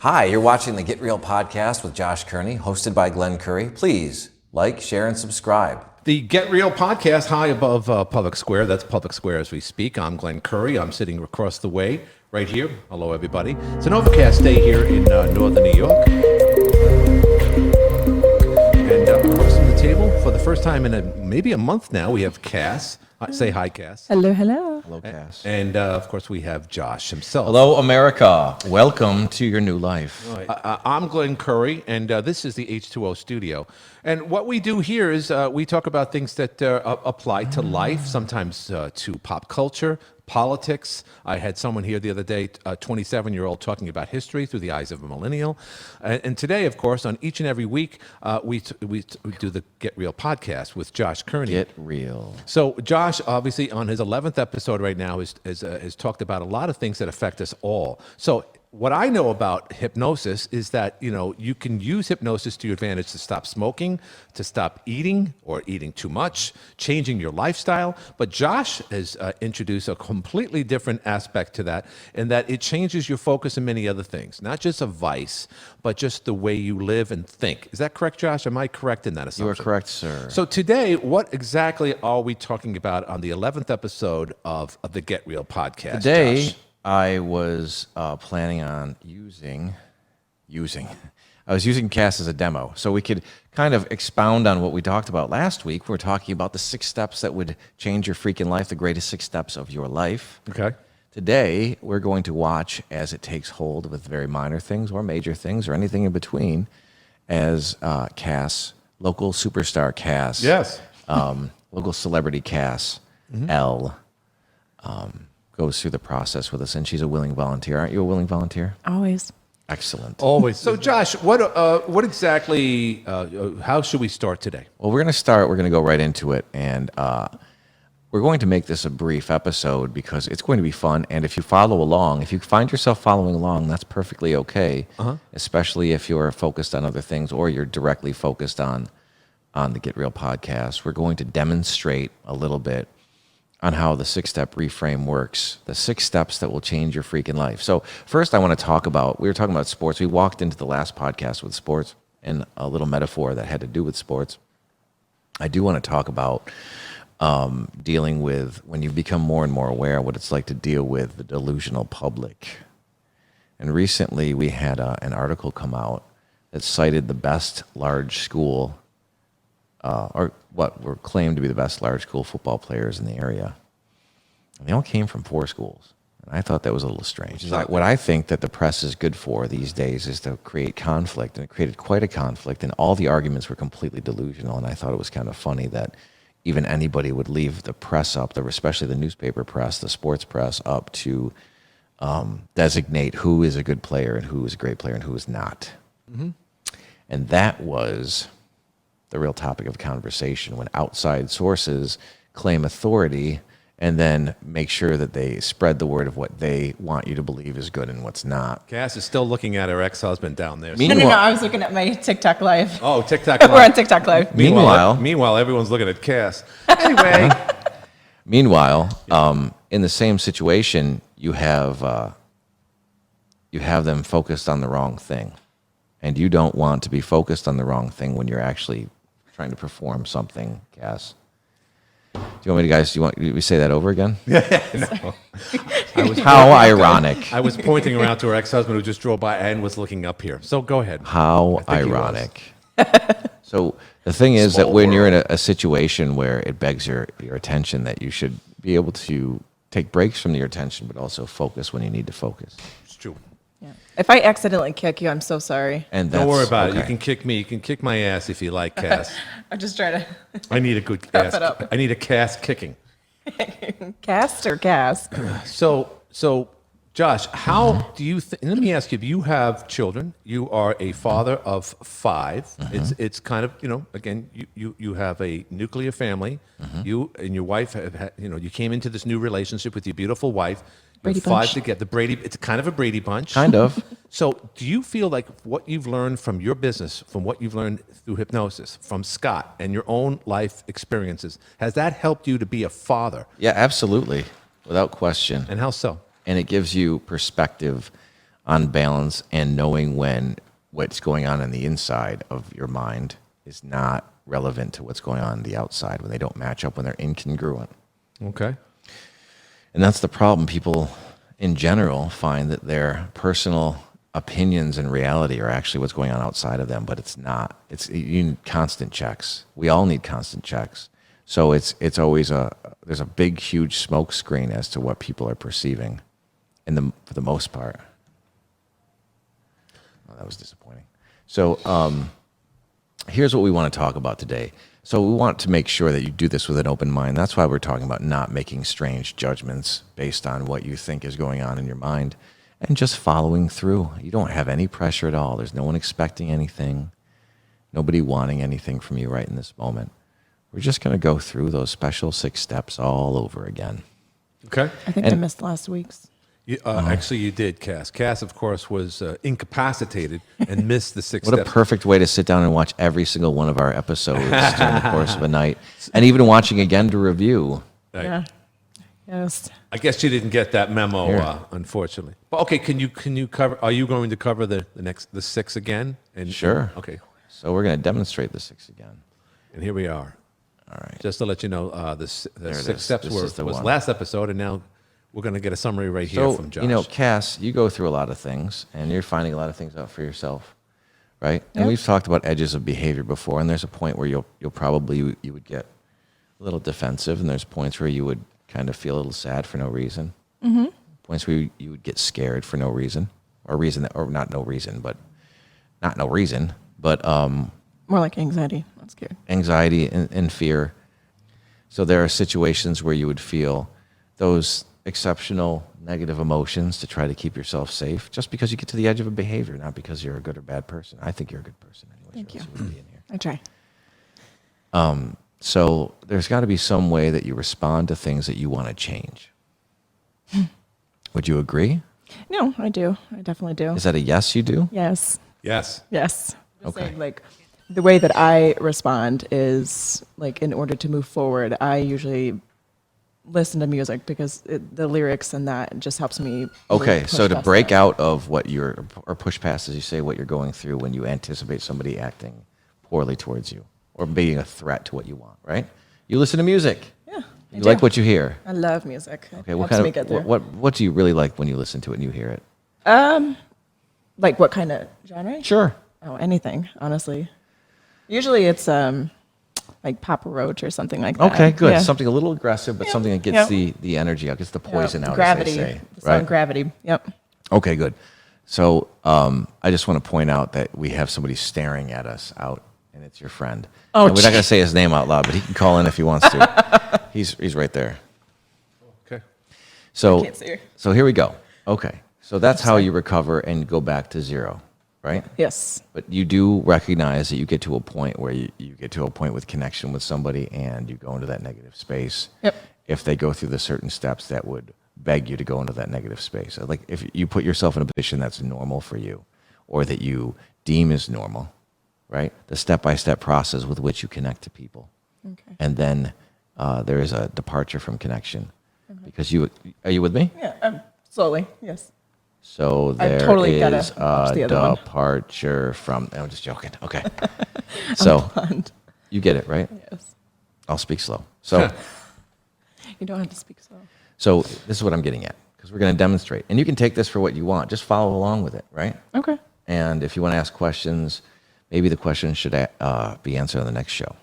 Hi, you're watching the Get Real podcast with Josh Kirnie, hosted by Glenn Curry. Please like, share, and subscribe. The Get Real podcast, high above Public Square. That's Public Square as we speak. I'm Glenn Curry. I'm sitting across the way right here. Hello, everybody. It's an overcast day here in northern New York. And across from the table, for the first time in maybe a month now, we have Kass. Say hi, Kass. Hello, hello. Hello, Kass. And, of course, we have Josh himself. Hello, America. Welcome to your new life. I'm Glenn Curry, and this is the H2O studio. And what we do here is we talk about things that apply to life, sometimes to pop culture, politics. I had someone here the other day, a 27-year-old, talking about history through the eyes of a millennial. And today, of course, on each and every week, we do the Get Real podcast with Josh Kirnie. Get Real. So Josh, obviously, on his 11th episode right now, has talked about a lot of things that affect us all. So what I know about hypnosis is that, you can use hypnosis to your advantage to stop smoking, to stop eating or eating too much, changing your lifestyle. But Josh has introduced a completely different aspect to that, in that it changes your focus and many other things. Not just a vice, but just the way you live and think. Is that correct, Josh? Am I correct in that assumption? You are correct, sir. So today, what exactly are we talking about on the 11th episode of the Get Real podcast, Today, Josh? I was planning on using Kass as a demo, so we could kind of expound on what we talked about last week. We were talking about the 6 steps that would change your freaking life, the greatest 6 steps of your life. Okay. Today, we're going to watch as it takes hold with very minor things or major things or anything in between, as Kass, local superstar Kass, Yes. local celebrity Kass Elle, goes through the process with us, and she's a willing volunteer. Aren't you a willing volunteer? Always. Excellent. Always. So, Josh, what exactly? How should we start today? Well, we're going to go right into it, and we're going to make this a brief episode because it's going to be fun. And if you follow along, if you find yourself following along, that's perfectly okay. Especially if you're focused on other things or you're directly focused on the Get Real podcast. We're going to demonstrate a little bit on how the 6-step reframe works, the 6 steps that will change your freaking life. So first I want to talk about, we were talking about sports. We walked into the last podcast with sports and a little metaphor that had to do with sports. I do want to talk about dealing with, when you become more and more aware, what it's like to deal with the delusional public. And recently we had an article come out that cited the best large school or what were claimed to be the best large school football players in the area. And they all came from 4 schools. And I thought that was a little strange. What I think that the press is good for these days is to create conflict, and it created quite a conflict, and all the arguments were completely delusional, and I thought it was kind of funny that even anybody would leave the press up, especially the newspaper press, the sports press, up to designate who is a good player and who is a great player and who is not. And that was the real topic of conversation, when outside sources claim authority and then make sure that they spread the word of what they want you to believe is good and what's not. Cass is still looking at her ex-husband down there. No, I was looking at my TikTok live. Oh, TikTok Live. We're on TikTok live. Meanwhile, everyone's looking at Cass. Anyway. Meanwhile, in the same situation, you have them focused on the wrong thing. And you don't want to be focused on the wrong thing when you're actually trying to perform something, Kass. Do you want me to say that over again? No. How ironic. I was pointing around to her ex-husband who just drove by and was looking up here. So go ahead. How ironic. So the thing is that when you're in a situation where it begs your attention, that you should be able to take breaks from your attention, but also focus when you need to focus. It's true. Yeah. If I accidentally kick you, I'm so sorry. And don't worry about it. You can kick me. You can kick my ass if you like, Kass. I'm just trying to. I need a good Wrap ass. it up. I need a Kass kicking. Cast or cast? So, Josh, how do you? Let me ask you. If you have children, you are a father of 5. It's kind of again you have a nuclear family. You and your wife have had, you came into this new relationship with your beautiful wife. Brady 5 Bunch. together. It's kind of a Brady Bunch. Kind of. So do you feel like what you've learned from your business, from what you've learned through hypnosis, from Scott and your own life experiences, has that helped you to be a father? Yeah, absolutely. Without question. And how so? And it gives you perspective on balance and knowing when what's going on the inside of your mind is not relevant to what's going on the outside, when they don't match up, when they're incongruent. Okay. And that's the problem. People in general find that their personal opinions and reality are actually what's going on outside of them, but it's not. You need constant checks. We all need constant checks. So it's always there's a big, huge smoke screen as to what people are perceiving for the most part. Oh, that was disappointing. So here's what we want to talk about today. So we want to make sure that you do this with an open mind. That's why we're talking about not making strange judgments based on what you think is going on in your mind and just following through. You don't have any pressure at all. There's no one expecting anything, nobody wanting anything from you right in this moment. We're just going to go through those special 6 steps all over again. Okay. I think I missed last week's. Actually, you did, Kass. Kass, of course, was incapacitated and missed the 6 What steps. a perfect way to sit down and watch every single one of our episodes during the course of a night, and even watching again to review. Right. Yeah. Yes. I guess you didn't get that memo, Here. unfortunately. But okay, can you cover? Are you going to cover the 6 again? Sure. Okay. So we're going to demonstrate the 6 again. And here we are. All right. Just to let you know, the it 6 is. steps This is the was one. last episode, and now we're going to get a summary right here So, from Josh. you know, Kass, you go through a lot of things, and you're finding a lot of things out for yourself, right? And Yep. we've talked about edges of behavior before, and there's a point where you'll probably you would get a little defensive, and there's points where you would kind of feel a little sad for no reason. Mm-hmm. Points where you would get scared for no reason, or not no reason, but More like anxiety. That's good. anxiety and fear. So there are situations where you would feel those exceptional negative emotions to try to keep yourself safe, just because you get to the edge of a behavior, not because you're a good or bad person. I think you're a good person anyway. Thank you. You wouldn't be in here. I try. So there's got to be some way that you respond to things that you want to change. Would you agree? No, I do. I definitely do. Is that a yes you do? Yes. Yes. Yes. Just Okay. saying, like, the way that I respond is, like, in order to move forward, I usually listen to music because the lyrics and that just helps me. Okay, push so to past break that. out of what or push past, as you say, what you're going through when you anticipate somebody acting poorly towards you or being a threat to what you want, right? You listen to music. Yeah. You like what you hear. I love music. Okay, It what helps kind me get there. of what do you really like when you listen to it and you hear it? Like, what kind of genre? Sure. Oh, anything, honestly. Usually it's like Papa Roach or something like that. Okay, good. Yeah. Something a little aggressive, but Yeah, something that gets yeah. the energy out, gets the poison out, Gravity. as they say. The song Gravity. Yep. Okay, good. So I just want to point out that we have somebody staring at us out, and it's your friend. Oh, And we're not going to say his name out loud, but he can call in if he wants to. He's right there. Okay. So, can't see her. so here we go. Okay, so that's how you recover and go back to zero, right? Yes. But you do recognize that you get to a point where you get to a point with connection with somebody and you go into that negative space. Yep. If they go through the certain steps that would beg you to go into that negative space. Like if you put yourself in a position that's normal for you or that you deem is normal, right? The step-by-step process with which you connect to people. Okay. And then there is a departure from connection. Because are you with me? Yeah. Slowly. Yes. So I there totally gotta is watch a the other one. departure from. I'm just joking. Okay. So Blonde. you get it, right? Yes. I'll speak slow. So You don't have to speak slow. so this is what I'm getting at because we're going to demonstrate, and you can take this for what you want. Just follow along with it, right? Okay. And if you want to ask questions, maybe the questions should be answered on the next show.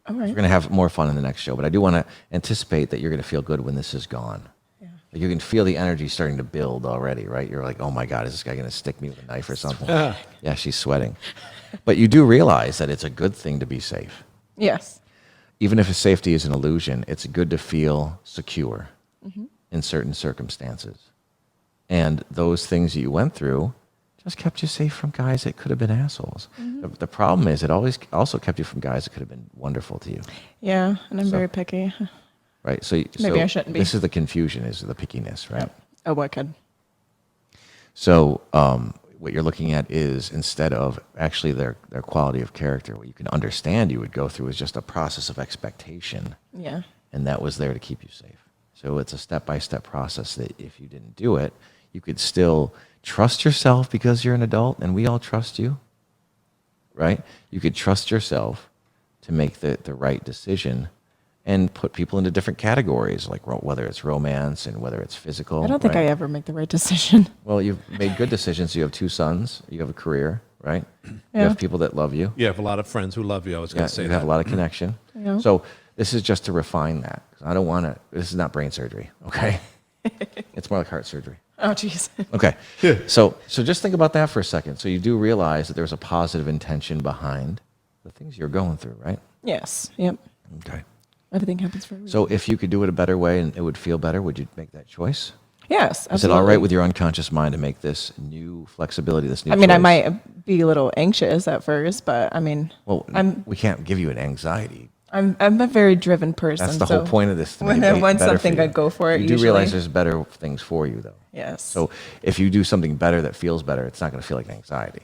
All We're right. going to have more fun in the next show, but I do want to anticipate that you're going to feel good when this is gone. Yeah. Like you can feel the energy starting to build already, right? You're like, oh my God, is this guy going to stick me with a knife or something? Yeah, she's sweating. But you do realize that it's a good thing to be safe. Yes. Even if safety is an illusion, it's good to feel secure in certain circumstances. And those things that you went through just kept you safe from guys that could have been assholes. The problem is it always also kept you from guys that could have been wonderful to you, Yeah. And I'm So- very picky. right? So Maybe I shouldn't be. This is the confusion, is the pickiness, right? Oh, what could? So what you're looking at is instead of actually their quality of character, what you can understand you would go through is just a process of expectation, Yeah. and that was there to keep you safe. So it's a step-by-step process that if you didn't do it, you could still trust yourself because you're an adult and we all trust you, right? You could trust yourself to make the right decision and put people into different categories, like whether it's romance and whether it's physical. I don't think right? I ever make the right decision. Well, you've made good decisions. You have 2 sons. You have a career, right? You Yeah. have people that love you. You have a lot of friends who love you. I was going Yeah, to say you that. have a lot of connection. Yeah. So this is just to refine that. 'Cause I don't want to. This is not brain surgery, okay? It's more like heart surgery. Oh, jeez. Okay. So just think about that for a second. So you do realize that there's a positive intention behind the things you're going through, right? Yes. Yep. Okay. Everything happens for a reason. So if you could do it a better way and it would feel better, would you make that choice? Yes. Absolutely. Is it all right with your unconscious mind to make this new flexibility, this new I mean, I choice? might be a little anxious at first, but I mean, Well, I'm we can't give you an anxiety. I'm a very driven person. That's the so whole point of this. To when make I it want better for something, you. I go for it. You do usually. realize there's better things for you, though. Yes. So if you do something better that feels better, it's not going to feel like anxiety.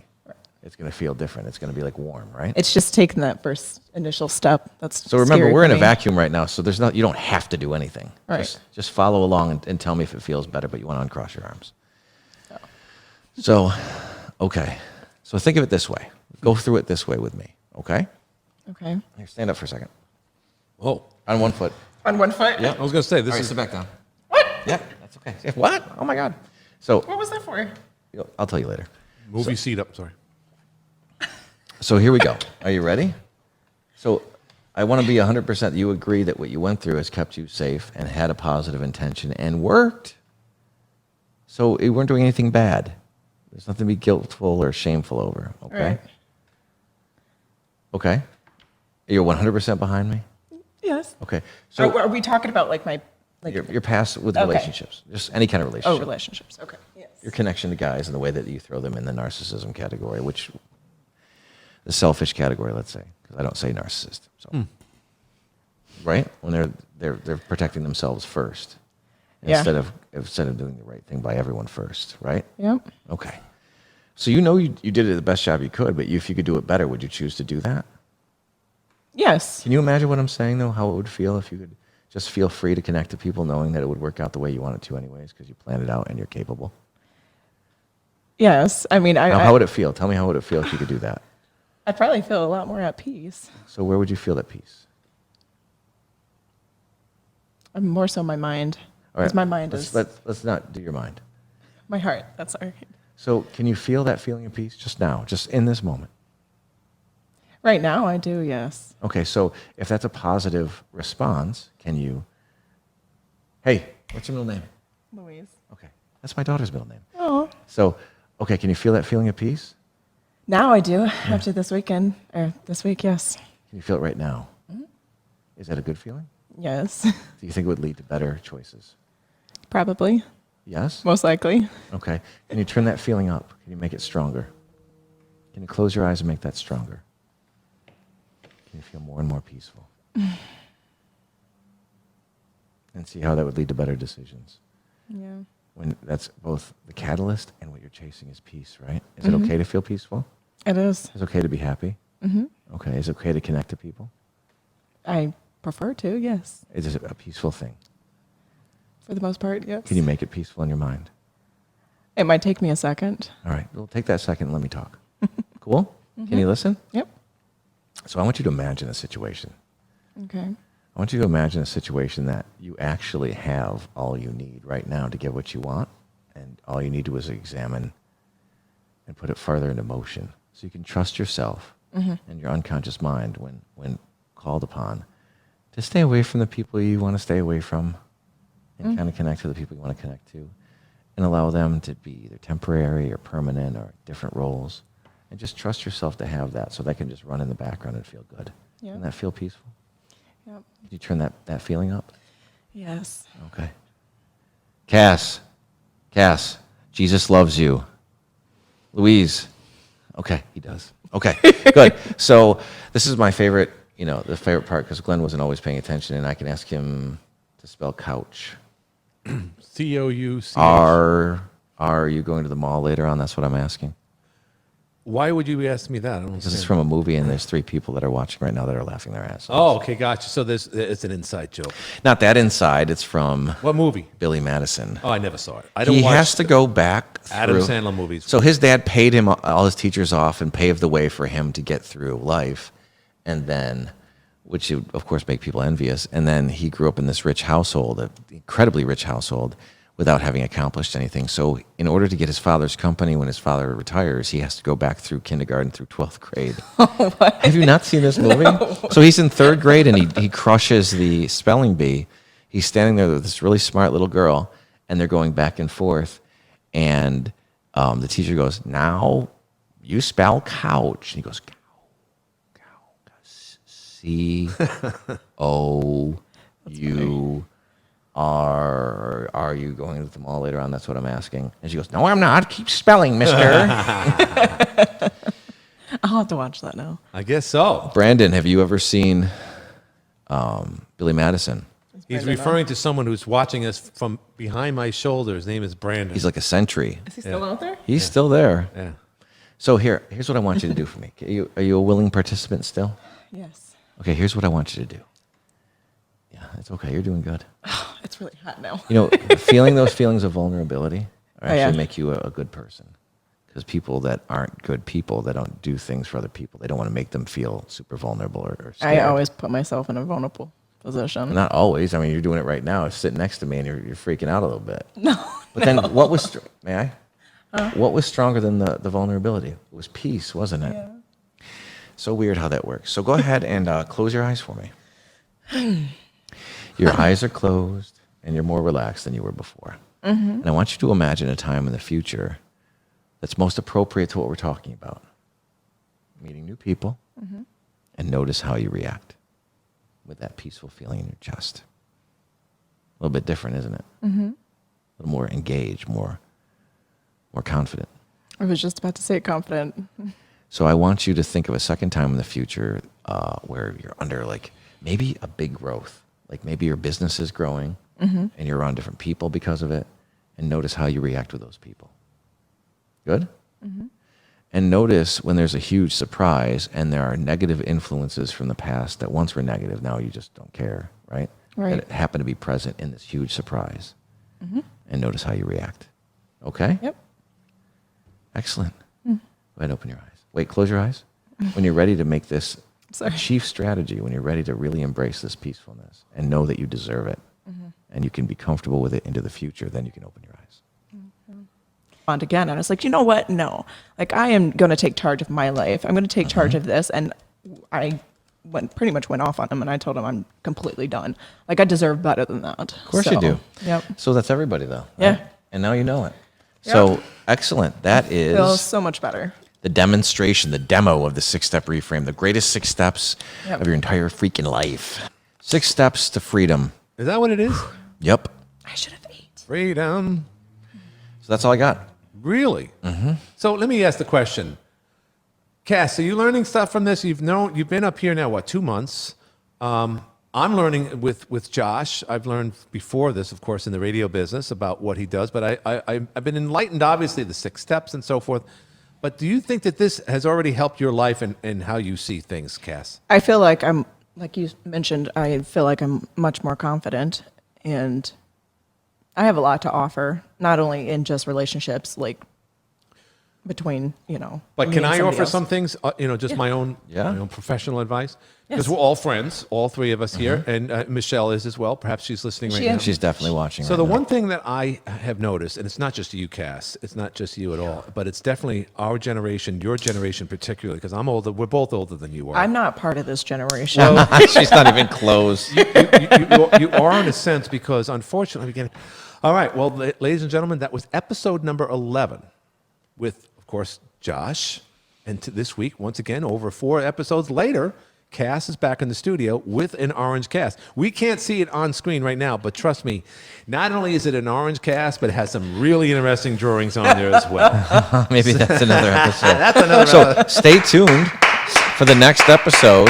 It's going to feel different. It's going to be like warm, right? It's just taking that first initial step. That's So remember, scary we're for in a me. vacuum right now, so there's not. You don't have to do anything. Right. Just follow along and tell me if it feels better, but you want to uncross your arms. So, okay. So think of it this way. Go through it this way with me, okay? Okay. Here, stand up for a second. Oh, On one foot. On one foot. Yeah. I was going to say, this All right, is sit back down. What? Yeah, that's okay. Yeah, what? Oh, my God. So What was that for? I'll tell you later. move your seat up. Sorry. So here we go. Are you ready? So I want to be 100% that you agree that what you went through has kept you safe and had a positive intention and worked. So you weren't doing anything bad. There's nothing to be guiltful or shameful over. Okay? Right. Okay? You're 100% behind me? Yes. Okay. So Are we talking about like my like? your past with Okay. relationships, just any kind of relationship. Oh, relationships. Okay. Yes. Your connection to guys and the way that you throw them in the narcissism category, which the selfish category, let's say, because I don't say narcissist. So, right when they're protecting themselves first Yeah. instead of doing the right thing by everyone first, right? Yep. Okay. So you did it the best job you could, but if you could do it better, would you choose to do that? Yes. Can you imagine what I'm saying though? How it would feel if you could just feel free to connect to people, knowing that it would work out the way you want it to, anyways, because you planned it out and you're capable. Yes. I mean, Now, how would it feel? Tell me how would it feel if you could do that? I'd probably feel a lot more at peace. So where would you feel at peace? I'm more so my mind. All Because my mind let's, is let's not do your mind. my heart. That's all right. So can you feel that feeling of peace just now, just in this moment? Right now, I do. Yes. Okay, so if that's a positive response, can you, hey, what's your middle name? Louise. Okay, that's my daughter's middle name. Oh. So, okay, can you feel that feeling of peace? Now I do. After this weekend or this week, yes. Can you feel it right now? Is that a good feeling? Yes. Do you think it would lead to better choices? Probably. Yes? Most likely. Okay. Can you turn that feeling up? Can you make it stronger? Can you close your eyes and make that stronger? Can you feel more and more peaceful? And see how that would lead to better decisions. Yeah. When that's both the catalyst and what you're chasing is peace, right? Is it okay to feel peaceful? It is. Is it okay to be happy? Okay. Is it okay to connect to people? I prefer to. Yes. Is it a peaceful thing? For the most part, yes. Can you make it peaceful in your mind? It might take me a second. All right. Well, take that second and let me talk. Cool? Can you listen? Yep. So I want you to imagine a situation. Okay. I want you to imagine a situation that you actually have all you need right now to get what you want, and all you need to do is examine and put it further into motion. So you can trust yourself and your unconscious mind when called upon to stay away from the people you want to stay away from and kind of connect to the people you want to connect to, and allow them to be either temporary or permanent or different roles. And just trust yourself to have that so that can just run in the background and feel good. Yeah. Doesn't that feel peaceful? Yep. Can you turn that feeling up? Yes. Okay. Kass, Jesus loves you. Louise. Okay, he does. Okay, good. So this is my favorite, the favorite part, because Glenn wasn't always paying attention, and I can ask him to spell couch. COUCH. Are you going to the mall later on? That's what I'm asking. Why would you ask me that? I don't Because it's understand. from a movie, and there's 3 people that are watching right now that are laughing their ass off. Oh, okay, gotcha. So it's an inside joke. Not that inside. It's from What movie? Billy Madison. Oh, I never saw it. I don't He watch has to go back Adam through. Sandler movies. So his dad paid him all his teachers off and paved the way for him to get through life, and then, which would of course make people envious. And then he grew up in this rich household, an incredibly rich household, without having accomplished anything. So in order to get his father's company when his father retires, he has to go back through kindergarten through 12th grade. Have you not seen this movie? No. So he's in 3rd grade and he crushes the spelling bee. He's standing there with this really smart little girl, and they're going back and forth. And the teacher goes, "Now you spell couch." And he goes, cow, C-O-U. Are you going to the mall later on? That's what I'm asking. And she goes, "No, I'm not. Keep spelling, mister." I'll have to watch that now. I guess so. Brandon, have you ever seen Billy Madison? He's referring to someone who's watching us from behind my shoulder. His name is Brandon. He's like a sentry. Is he still out there? He's still there. Yeah. So here's what I want you to do for me. Are you a willing participant still? Yes. Okay, here's what I want you to do. Yeah, it's okay. You're doing good. It's really hot now. You know, feeling those feelings of vulnerability actually yeah. make you a good person. Because people that aren't good people, that don't do things for other people, they don't want to make them feel super vulnerable or scared. I always put myself in a vulnerable position. Not always. I mean, you're doing it right now. Sitting next to me, and you're freaking out a little bit. No. But then, what was? May I? What was stronger than the vulnerability? It was peace, wasn't it? Yeah. So weird how that works. So go ahead and close your eyes for me. Your eyes are closed, and you're more relaxed than you were before. Mm-hmm. And I want you to imagine a time in the future that's most appropriate to what we're talking about. Meeting new people, and notice how you react with that peaceful feeling in your chest. A little bit different, isn't it? Mm-hmm. A little more engaged, more confident. I was just about to say confident. So I want you to think of a second time in the future where you're under like maybe a big growth. Like maybe your business is growing and you're around different people because of it. And notice how you react with those people. Good? Mm-hmm. And notice when there's a huge surprise and there are negative influences from the past that once were negative, now you just don't care, right? Right. That happen to be present in this huge surprise. Mm-hmm. And notice how you react. Okay? Yep. Excellent. Go ahead and open your eyes. Wait, close your eyes. When you're ready to make this a chief strategy, when you're ready to really embrace this peacefulness and know that you deserve it and you can be comfortable with it into the future, then you can open your eyes. On again, and I was like, you know what? No, like I am going to take charge of my life. I'm going to take charge of this, and I pretty much went off on him, and I told him I'm completely done. Like I deserve better than that. Of course you do. Yep. So that's everybody, though. Right? Yeah. And now you know it. Yep. So excellent. That is Feels so much better. the demonstration, the demo of the 6-step reframe, the greatest 6 steps of your entire freaking life. 6 steps to freedom. Is that what it is? Yep. I should have ate. Freedom. So that's all I got. Really? Mm-hmm. So let me ask the question. Kass, are you learning stuff from this? You've been up here now, what, 2 months? I'm learning with Josh. I've learned before this, of course, in the radio business about what he does, but I've been enlightened, obviously, the 6 steps and so forth. But do you think that this has already helped your life and how you see things, Kass? I feel like I'm, like you mentioned, I feel like I'm much more confident, and I have a lot to offer, not only in just relationships, like between, But me can and I somebody offer else. some things, just my own professional advice? Because Yes. we're all friends, all 3 of us here, and Michelle is as well. Perhaps she's listening right She now. is. She's definitely watching. So right the now. one thing that I have noticed, and it's not just you, Kass, it's not just you at all, but it's definitely our generation, your generation particularly, because I'm older. We're both older than you are. I'm not part of this generation. She's not even close. You are in a sense because unfortunately, again. All right, well, ladies and gentlemen, that was episode number 11 with, of course, Josh. And this week, once again, over 4 episodes later, Kass is back in the studio with an orange cast. We can't see it on screen right now, but trust me, not only is it an orange cast, but it has some really interesting drawings on there as well. Maybe that's another episode. That's another So stay tuned for the next episode.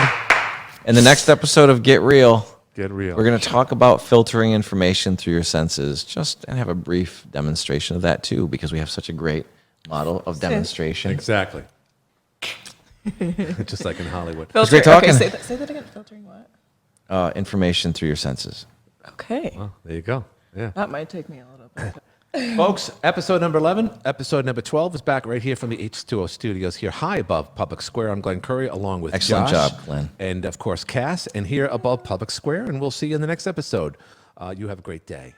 In the next episode of Get Real, Get real. we're going to talk about filtering information through your senses, and have a brief demonstration of that too, because we have such a great model of demonstration. Exactly. Just like in Hollywood. Filter, great talking. Okay, say that again. Filtering what? Information through your senses. Okay. Oh, there you go. Yeah. That might take me a little bit. Folks, episode number 11, episode number 12 is back right here from the H2O studios here high above Public Square. I'm Glenn Curry along with Excellent Josh job, Glenn. and, of course, Kass, and here above Public Square. And we'll see you in the next episode. You have a great day.